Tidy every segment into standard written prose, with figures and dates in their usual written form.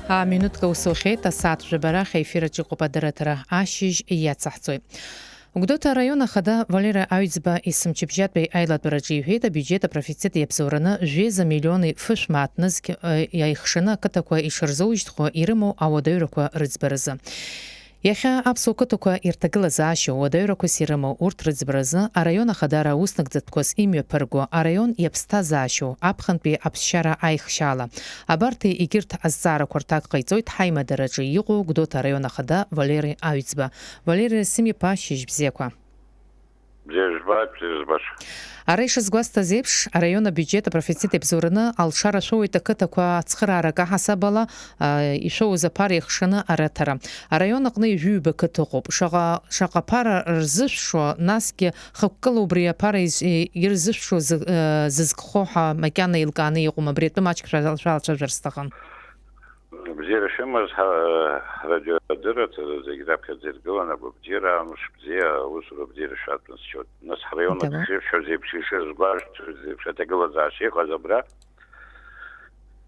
минутка усохет, асаат жбарах эфира ҷиқубадыратара ашиж яцахцой. Угдота района хада Валерия Айцба исм чипжат бей айлат бараджиюхета бюджета профицит епсорана жеза миллионы фышматныз яихшина катаква ишарзоужтхо иримо аводойраква рыцбараза. Яха абсокотока иртагила заашо водойрако сиримо урт рыцбараза, а района хадара уснагдзаткос имя перго, а район епста заашо, абханпи абшара айхшала. Абарти игирт аззара квартак кайцойт хайма дараджи його гдота района хада Валерий Айцба. Валерий сими пашиж бзеква. Арейша згваста зепш района бюджета профицит епзорына алшара шоуйта кытаква цхырарага хасабала ишоу запари хшына аратара. Района кны жюбе кытоқоп. Шаqa пара рзышшо наске хыккылу брия пара ирзышшо зызкхоха макяна илганы йогума брету мачк жалча верстахан. Бзирашимаз радиодырат загидап хадзиргылана бзира мшбзия усура бзирашатнс счет. Нас района все зепшиши сглаш зепшатагала заши хазабра.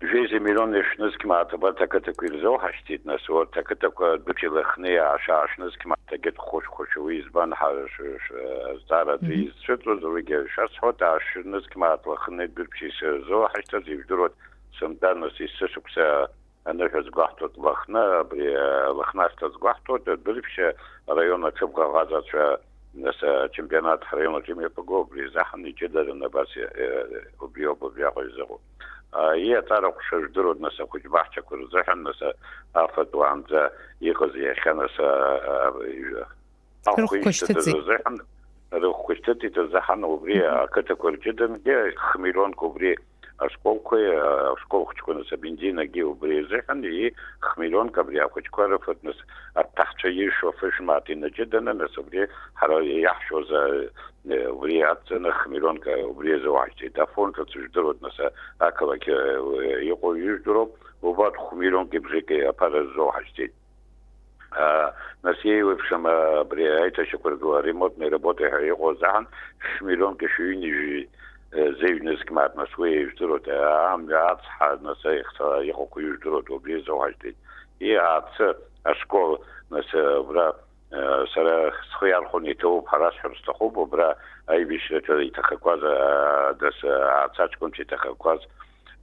2 миллионы шнызкима таба такатаквирзо хаштит нас вот такатаква бучилахния ашашнызкима тагет хош-хошуи избан хаш здара из светлозовиге шас хота ашнызкима атлахны бучиши зо хашта зивдурот самданос иссушукса أنا زغحت لخنا لخنا زغحت بريفش ريون تبغى غازات ناس чемпионат района теми погобли захны чедер на базе убьё бьягозо я тарах шждурод нас хоть бахча кур захан нас афатуанза ихоз яханас захан рухкостати захан убри катакор чеден где хмирон кубри в школах чконаса бензина гео брезехан и хмелон кабря хочкара фотнес аттахча ешо фешмати наджедана насобре хара яхшо за вриатна хмелон ка брезовачти да фонка чуждород наса акава ке его юждороб убат хмелон ке бжеке апаразовачти насею в шама бре это шкурго ремонтной работы его захан хмелон ке шуини زينس كمات نسوي جدرت عام عاد حد نسيخ يخوك يجدرت وبيزو هاجدي عاد أشكال نس برا سر خيال خوني تو بحراس حرستخوب وبرا أي بيشرت لي تخكواز دس عاد ساتكون شي تخكواز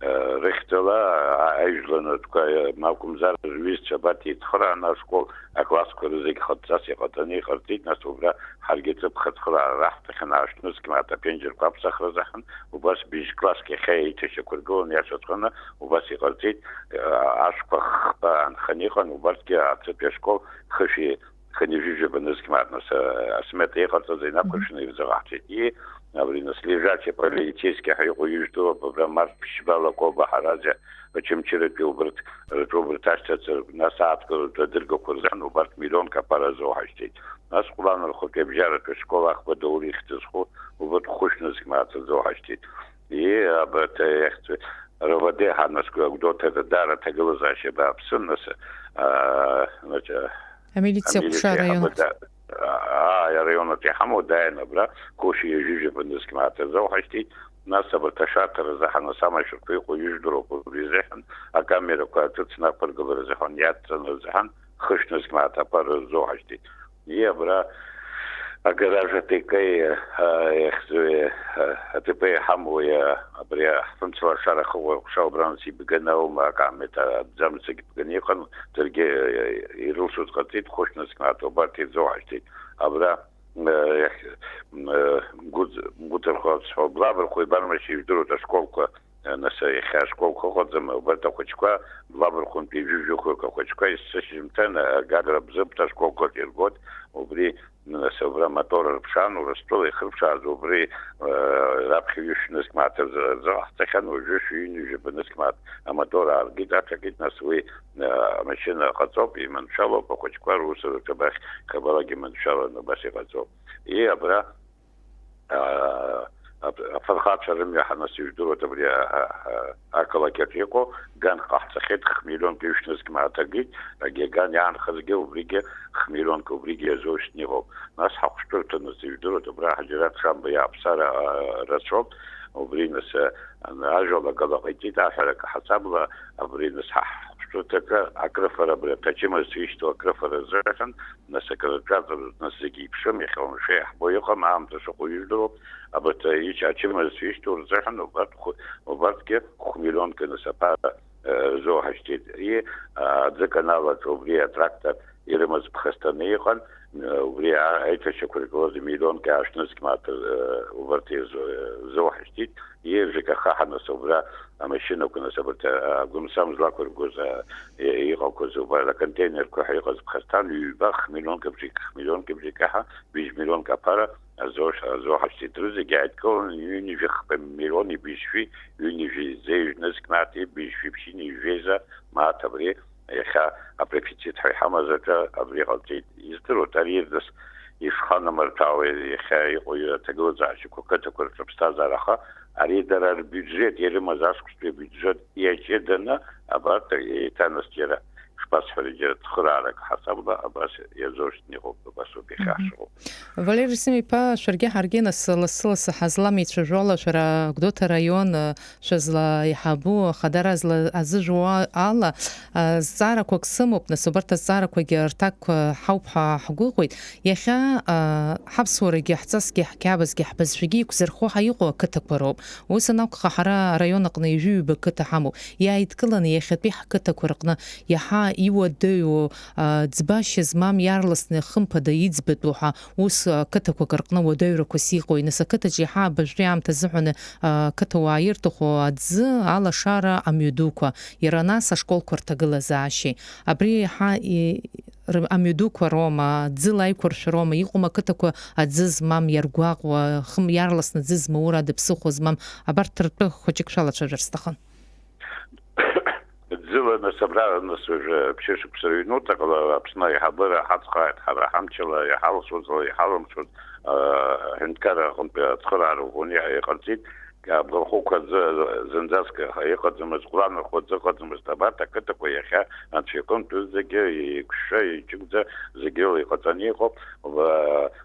رختلا أيجلنا تكا ماكم زار رويس شباتي تخرا ناشكال أكلاس كرزيك خطاسي خطاني خرطيت ناس وبرا حرقت بخطخلا راح تخناش نس كما تبينجر قاب صخر زخن وبس بيج كلاس كي خي تشكر قول ياشتخنا وبس خرطيت عشق خبان خنيخن وبس كي عتبيشكو خشي خنيجي بنس كما ناس اسمتي خطا زينب خشني زغحتي Наврина слежачие полицейские хайхуют что программа пищевала коба харазя чем черепил брат роберташца насадку дырго курзану барт миллион капаразо хашти нас куланар хоке бжара в школах подолих тсхо вот хушнус кмата зо хашти и абат эхт роваде ханаску гдота дара таглазаше бабсуннаса значит милиция куша район يا ريونا تحمو داينا برا كوشي يجوجي بندس كما تزو حشتي ناس برتشاتر زحنا سما شرقيقو يجدرو بريزحن أكاميرو كاتتنا برقبر زحن ياتنا زحن خشنس كما تبر زو حشتي يا برا أقراجة تكي يخزوي أتبعي حمو يا بريا فنسوا شارخ وشاو برانسي بقنا وما كامتا بزامسك بقني قن ترجي يروسو تقطيت خشنس كما تبارتي زو حشتي أبرا قلت الخاص بلابر خوي برمشي يدرو تشكولك نسا يخاش كولك خدزم وبرتا خوشكوا بلابر خون بيجوجو خوشكوا يستشمتن قادر بزب تشكولك تيرغوت وبري نسا برا موتور ربشان ورستول يخربشا زوبري رابخيوش نسكمات زغحتخن وجوش ينجي بنسكمات موتور أرقيدا تكيت نسوي ماشينا خطوب من شالو بخوشكوا روسر تباخ خبراجي من شالو نباسي خطوب إيه برا فرخات شرم يحنس يجدرو تبريا أكلا كتيكو كان قحط خيط خميلون كيوشنس كما تجيت أجي كان يعني خزجي وبريجي خميلون كوبريجي زوج نيغو ناس حقشتر تنس يجدرو تبريا حجرات شامبيا بسارة رسوب وبرينس أجل قضاء جيت عشان حسب لا برينس что такая акрофора бля тачима свищто акрофора зрахан на секретарь на сгибшем я хом шех боюха маам то что хуйдро абата ич ачима свищто зрахан обатке хмилонка на сапа зо хаштит и за канала трубли трактор ирмаз пхастанехан вря это шоколад гоз миллион кашнский матер варте зо хаштит и ЖКХ хана собра машина كنا سبت قوم سام زلاكور جوز يغوكوز وبعد كونتينر كحي غوز بخستان يبخ مليون كبريكها 2 مليون كبارة زوج حشتي تروز قاعد كون ينجح بمليون بيشفي ينجح زي نسك معتي بيشفي بشيني جيزة ما تبري يخا أبريفتيت حي حمزة أبري غلطي يسترو تاريخ دس يفخنا مرتاوي يخا يقول تجوز عشكو كتكور تبستازارخا أريد البيدجет или мазашкский бюджет يجدنا أبارت يتنستيرا شباس فريجة خرارك حسب أباس يزوج نيغو باسو بيخاشو Валерий Семипа шарги харгина сылыс хазлами чужола шара гдота район шазла яхабу хадаразла азжуа алла зара коксымоп насобарта зара когертак хаупха حقوقي яха حبسورги حصسги حكابسги حبسفги كزرخو حيقو كتكبروب وسناق خحرا رayona قنيجو بكتحمو يا يتكلن يخبي كتكورقنا يها يودو дзбаш змам ярласны хымпада يزبدوها وس كتكو قرقنا ودايرو كسيقو ينسكت جيحا بجريام تزحون كتواير تخو ادز على شارع اميدوكو يراناس شكول كورتاغلا زاشي ابري ها اميدوكو روما дзلاي كورش روما يقوم كتكو ادز مام يرغواق وخم يارلسن دز مورا دبسخو زمام ابرترت خوچك شالا чажерстахан زلنا سبرا الناس بشيش بسرينو تقلا بسنا يحضر حتقاعد حرا حمشلا يحلص وزل يحلم شو هنكرا هم بتخرار وهني يقلتين كابغو كز زنزاسك هيقد مزقران خد زقد مستبات كتكو يخا انت يكون تزجي كشي جمزه زجيل يقطني خب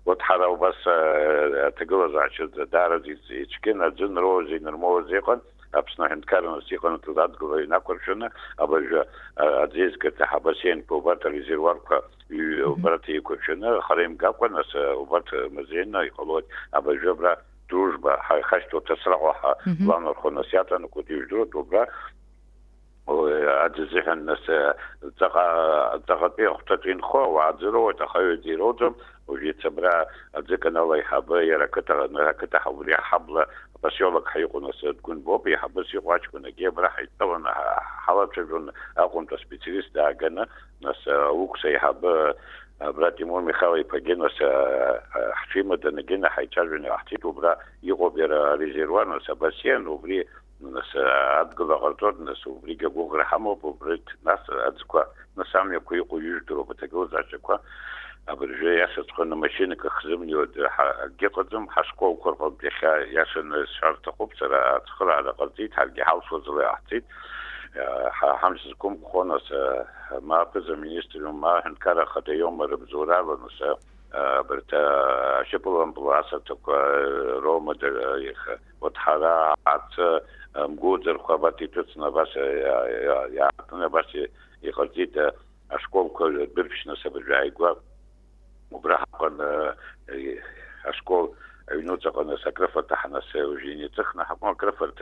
وتحرا وبس تقلا زعش دارز يشكن جن روزي نرموز يقن أبسنا هنكارنا سيقنا تلاد قوي ناكورشنا أبجا عزيز كتحبسين بوبات ريزيرواركا وبراتي يكورشنا خريم قاقوا ناس وبات مزينا يقولون أبجا برا дружба خشتو تسرعوها لانو خونسياتا نكوتي جدود وبرا عزيزي الناس تغطي أختتين خو وعزيرو وتخيو ديروتم وجيت برا عزيكنا الله يحبا يراكتا حولي حبلا بس يولك حيقونا تكون بوبي حبس يقواشكونا جيب راح يطلعنا حالات شجون أقوم تسبيتريست داقنا ناس وكسا يحب براتي مول مخاوي باجينا حشيمة دنجينا حيتشارجوني أحتيتو برا يقوبير ريزيروان سباسيان وبري ناس أدقل غلطات ناس وبري جابوغ رحمو وبريت ناس أدقوا نسامي كو يقو يجدرو بتقوز عشقوا أبرجي ياسر تخونا ماشينة كخزمني ود جيقدم حشقو وكرقب بيخا ياسر شارت خوب سرا تخل على غلطيت حلقي حوص وزلي أحتيت حمسكم خونس ما بز مينستر ما هنكر خد يوم ربزورا ونس برتا شبلهم بلاسة روما يخ وتحرا عت مجودر خباتي تسنا بس يا بس يخلصيت أشكال كل برفشنا سبجايقوا وبراحقنا أشكال نوتقنا سكرفة تحنا سوجيني تخنا حقنا كرفة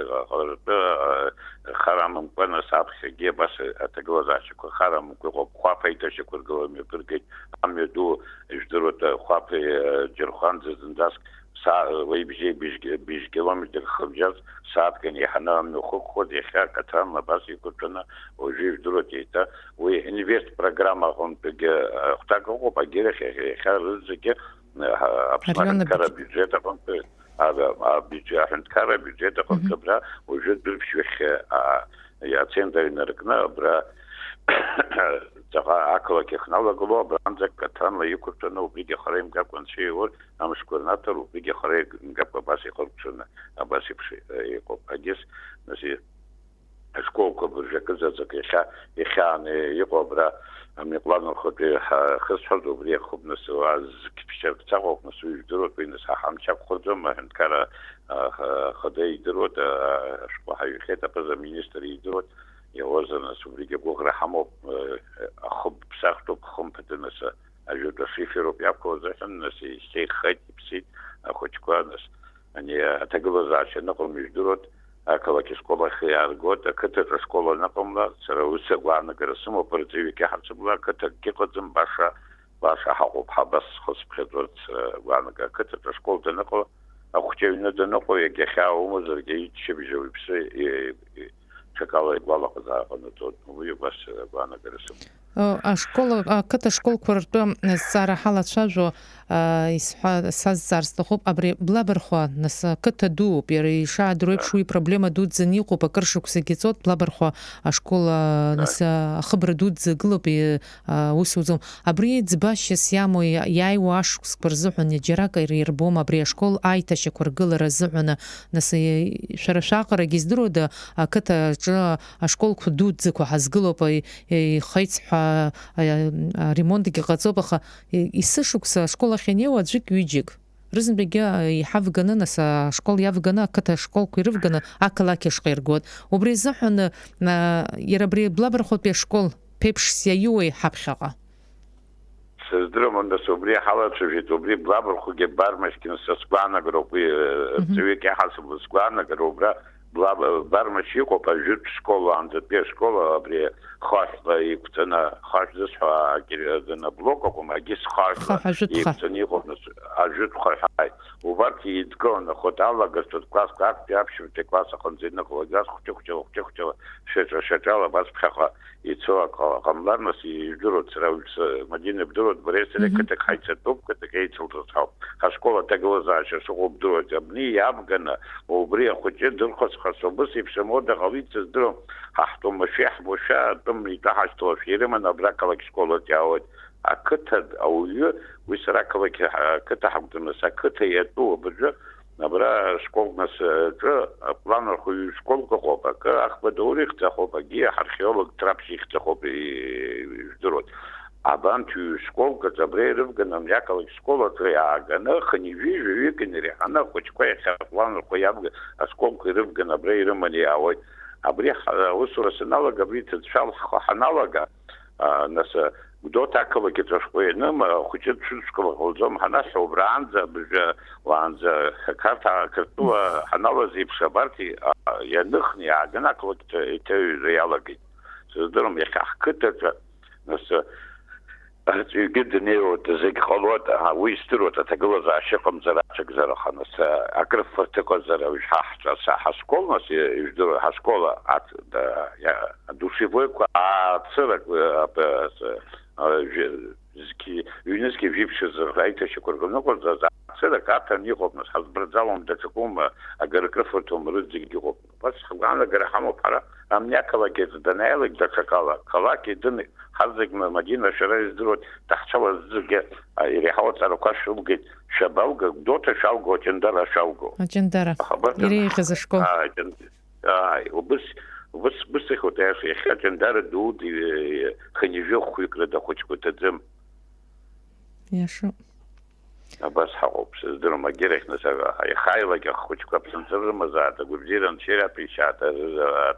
خرام مقنا سابخ جي بس أتجوز شكو خرام مقو خافي تشكو قومي برجع عم يدو يجدروا خافي جرخان زنداسك ساعة ويبجي بيج كيلومتر خمجات ساعة كان يحنا من خود يخا كتام بس يكوننا وجيب دروتيتا وإنفست برنامج هم بيجي اختاقوا بجيرخ يخا رزق أبصنا كرا بيجيت هم هذا بيجي كرا بيجيت هم كبرا وجد بالفشوخ يا تندر نركنا برا تقع أكل كخنالا قلوا برانزك كتان لا يكتنا وبيجي خريم قبل نشيور أمشكور ناتر وبيجي خريم قبل باسي خربشنا باسي بشي يقول أجلس نسي أشكو كبر جكزة زك يخان يقول برا أم يقولون خد خص حد وبري خب نسوا عز كبشر تساق نسوا يدرون بين نسا حمشك خدهم هنكرا خدي يدرون أشكو حي خيتا بز مينستر يدرون يوزن سوبريجي بوغرا حمو أخب بساختو بخم بدنس أجود شيفيرو بيابكو زحن نسي شيخ خيت بسيت أخوش كوانس أني أتقبل زعشان نقل مجدورت أكلك شكولا خيار قوت كتر شكولا نقم لا سروسة وانا قرسمو برتيوي كي حسب لا كتر كي قدم باشا حقوب حبس خص بخدرت وانا كتر شكولا نقل أخوتي ندنقو يجي خاو مزر جي تشبجوي بسي شكالا يقوالا قزاقنا تود ويبس وانا قرسم А школа, ката школ кварту сара хала чажо саз зарстахоп абри блаберхва нас ката ду пери ша дроп шуи проблема дуд за нику покршук сегицот блаберхва а школа нас хабр дуд за глоби усузом абри дзбаш сямо яй ваш скварзуху не джирака ирбом абри школ айта шкваргыл разуна нас шарашакара гиздро да ката школ дуд за хазглоп и хайц ремонтики قصوبخه يسشوكس شكول خنيو ادجيك ويجيك رزن بيجا يحفغنا نس شكول يفغنا كتا شكول كيرفغنا اكلاكي شقير غود وبريزحن يربري بلابر خود بي شكول بيبش سيوي حبخه سدرم ان سوبري حالات شوفي توبري بلابر خو جبار مشكين سسقانا غروبي تريكي حسب سقانا غروبرا برمشي قوبا جوت شكول عند بي شكول بري خاصة يكتنا خاصة صحة كنا بلوكو ما جيس خاصة يكتني قونا أجود خاصة وبركي يتكون خد الله قصد كلاس كلاس بيابش في كلاس خنزيرنا كلاس خطيخ شتى بس بخا يتسوى قملار ناس يجرو تراول مدينة بدرو بريسة كتك حيث توب كتك يتسوى تصحاب هشكولة تجوزاش شغل بدرو جبني يابغنا وبري خطير درخص خاصة بس يبسمو ده غويت تدرو حتى مشيح بوشا تم يتحش توفير من أبراكلك شكولة تعود أكتد أو يو ويسراكلك كتة حمتنا سكتة يدو برجع نبرا شكول ناس جا بلان الخيو شكول كخوبا كأخبر دوري اختخوبا جي حرخيولك ترابشي اختخوبا يجدرود أبان تو شكول كتبري رفقنا مياكلك شكولة ترياغنا خنيجي جوي كنري أنا خوش كوي خفلان الخيام شكول كرفقنا بري رماني أوي أبريح وصورة سنالة قبل تتشال حنالة ناس دوتا كلا كتشوي نما خوشت شكل غلزم حناس وبرانزا بج وانزا كارتا كرتوا حنالة زي بشبارتي ينخني عجنا كلا كتير ريالجي سدرم يخاخ كتر ناس جدا نيرو تزيك خلوات ويسترو تتجوز عشقهم زرعشك زرع خناس أقرب فرتقة زرع وش حسكول ناس يجدر حسكولة يا دوشيفوي كأتصرك زكي يونسكي فيبش زرعيته شكر قلنا زرع صدق عطا نيخوب ناس حزبرزالهم دتكوم أقر كرفتهم رزق يخوب بس خلقنا قرحمو بحرا أمنياكلا كيز دنايلك دكاكالا كلاكي دني حزق مدينة شرايز دروت تحتوى الزرقة يريحوات أروكاش شلقيت شبالغا دوتا شالغو جندرا شالغو جندرا يريخ زشكو وبس يخوتاش يخي جندرا دود خنيجو خويك لدا خوشكو تدزم يشو بس حقوب سدر ما جريح نسا خايلك خوشكو بسنسر مزاتا وبزيران شيرا بيشاتا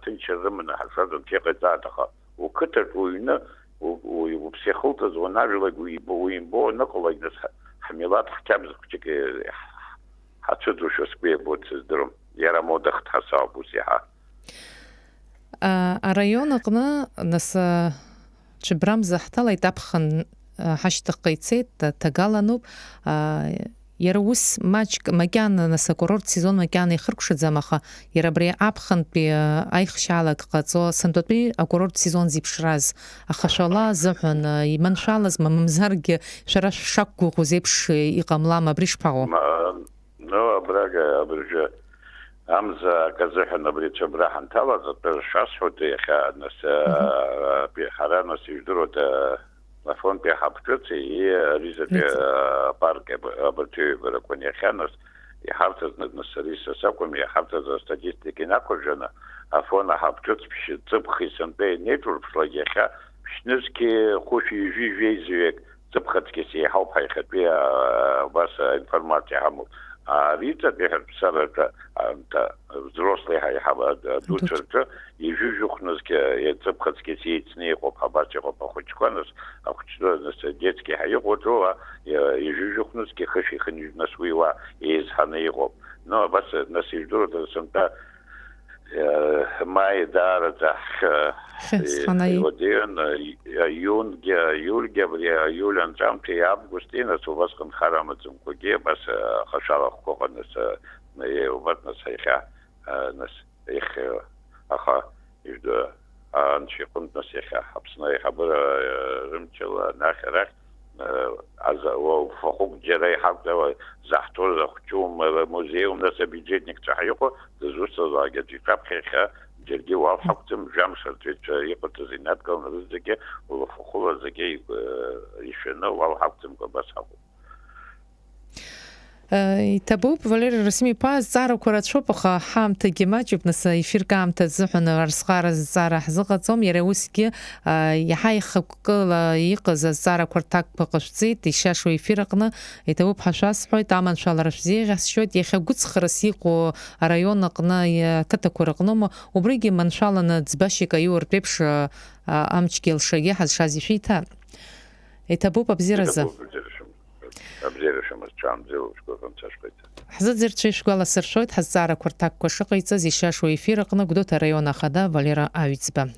تنشر من حسادن تيقيتاتا وكتر وينا وبسيخلطة زوناجلك ويبو نقلك ناس حميلات حتابز كتك حتشدو شو سبيه بود سدرم يرى مودخت حساب وسيحا الريون قنا ناس شبرام زحتلا يتابخن حشتقيتسيت تقالنوب يروس ماتش مكان ناس كورورت سيزون مكان يخرقش زمخه يربري ابخن بي ايخ شالك قصو سنتوبي كورورت سيزون زي بشراز اخشالا زحن يمنشالز ممزرج شرش شكو غزيبش يقاملا ما بريش باو نو براغا برجا امزا كزحنا بريت شبراحن تالا زرشاس حوتي خا ناس بحرانه سيدروت لفون بي حبتوتي هي ريزة بارك أبرتي بركوني خانس يحرتز نسريس ساكم يحرتز ستاتستيكي ناكل جنا أفون حبتوت بش تبخي سنبي نيتور بشلاجيخا بش نسكي خوشي يجي جيزيك تبخت كسي حوب حيخت بيها بس انفرماتي همو Рита бихарсарата взрослый хайхаба дуцерта ежужухнуске ецепхацке сейтсне хопабаче хопахучканас ахучнос детский хайготова ежужухнуске хашихни насуива из ханейгоп но бас насиждурата санта май дарата ودين يولان جامتي августина сувасхан харамацум коге бас хашала хогонас ватнас хайха нас их аха ижда анчи кунтас яха хабсна хабра рымчала нахрах аза во фохуг джерай хабда захтор хчум музеум нас бюджетник чахайко зуста загади капхеха جرگی و حکم جمع شد که یکت زینت کنه روزی و فخور زکی ایشونه و حکم که بس حکم. تبوب ولر رسمي باز زارو كرات شوبخه حام تجمع جبنس يفير قام تزحن ارسقار زارا حزقتهم يروسكي يحي خقل يقز زارا كرتاك بقشتي تشاش ويفيرقنا تبوب حشاس حوي طعما ان شاء الله رشزي غسشوت يخغوت خرسيقو رايون قنا كتكورقنم وبريجي من شاء الله نتزبشي كيور بيبش امچكيل شيء حز شازي فيتا تبوب ابزيرزا أبزيرشم الشام زيو شكون تشقيت حزت زرتشي شكولا سرشوت حزارا كورتاك كوشقيت زي شاش ويفيرقنا قدوت رايون خدا فاليرا اويتسبا